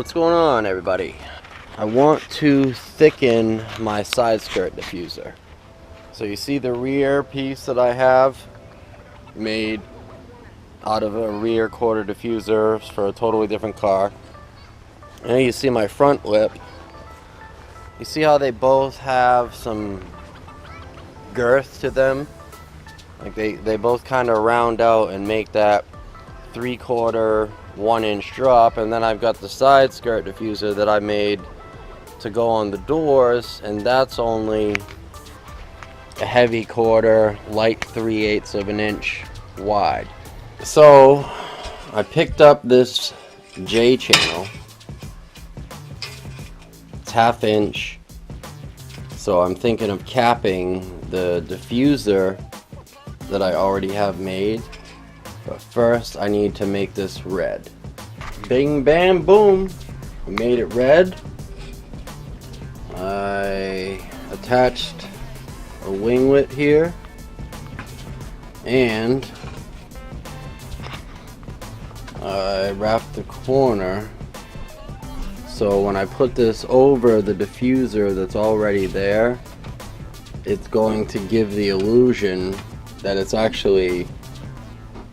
What's going on, everybody? I want to thicken my side skirt diffuser. So you see the rear piece that I have made out of a rear quarter diffuser for a totally different car. And you see my front lip. You see how they both have some girth to them? Like they both kind of round out and make that 3/4, 1-inch drop. And then I've got the side skirt diffuser that I made to go on the doors, and that's only a heavy quarter, light 3/8 of an inch wide. So I picked up this J channel. It's 1/2 inch. So I'm thinking of capping the diffuser that I already have made. But first I need to make this red. Bing bam boom. I made it red. I attached a winglet here, and I wrapped the corner so when I put this over the diffuser that's already there, it's going to give the illusion that it's actually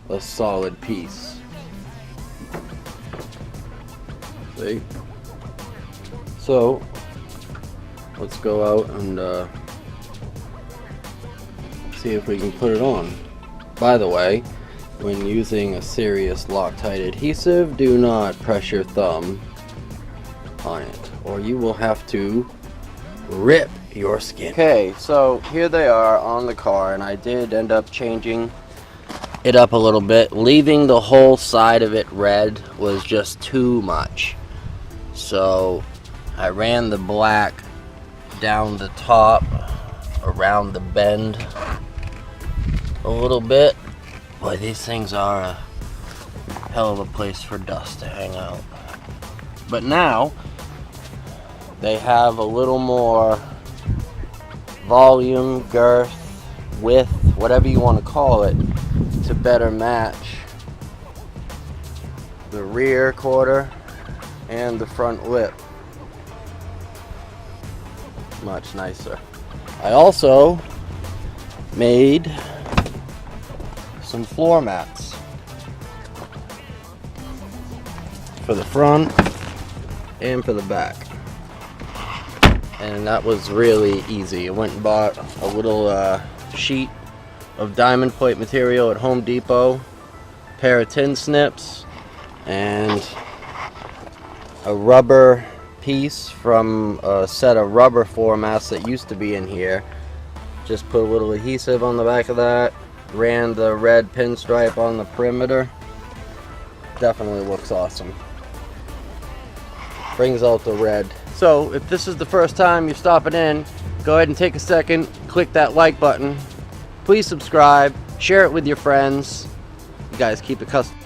a solid piece. See? So let's go out and see if we can put it on. By the way, when using a serious Loctite adhesive, do not press your thumb on it, or you will have to rip your skin. Okay, so here they are on the car, and I did end up changing it up a little bit. Leaving the whole side of it red was just too much, so I ran the black down the top around the bend a little bit. Boy, these things are a hell of a place for dust to hang out. But now they have a little more volume, girth, width, whatever you want to call it, to better match the rear quarter and the front lip. Much nicer. I also made some floor mats for the front and for the back, and that was really easy. I went and bought a little sheet of diamond plate material at Home Depot, a pair of tin snips, and a rubber piece from a set of rubber floor mats that used to be in here. Just put a little adhesive on the back of that, ran the red pinstripe on the perimeter. Definitely looks awesome. Brings out the red. So if this is the first time you're stopping in, go ahead and take a second, click that like button. Please subscribe, share it with your friends. You guys keep it custom.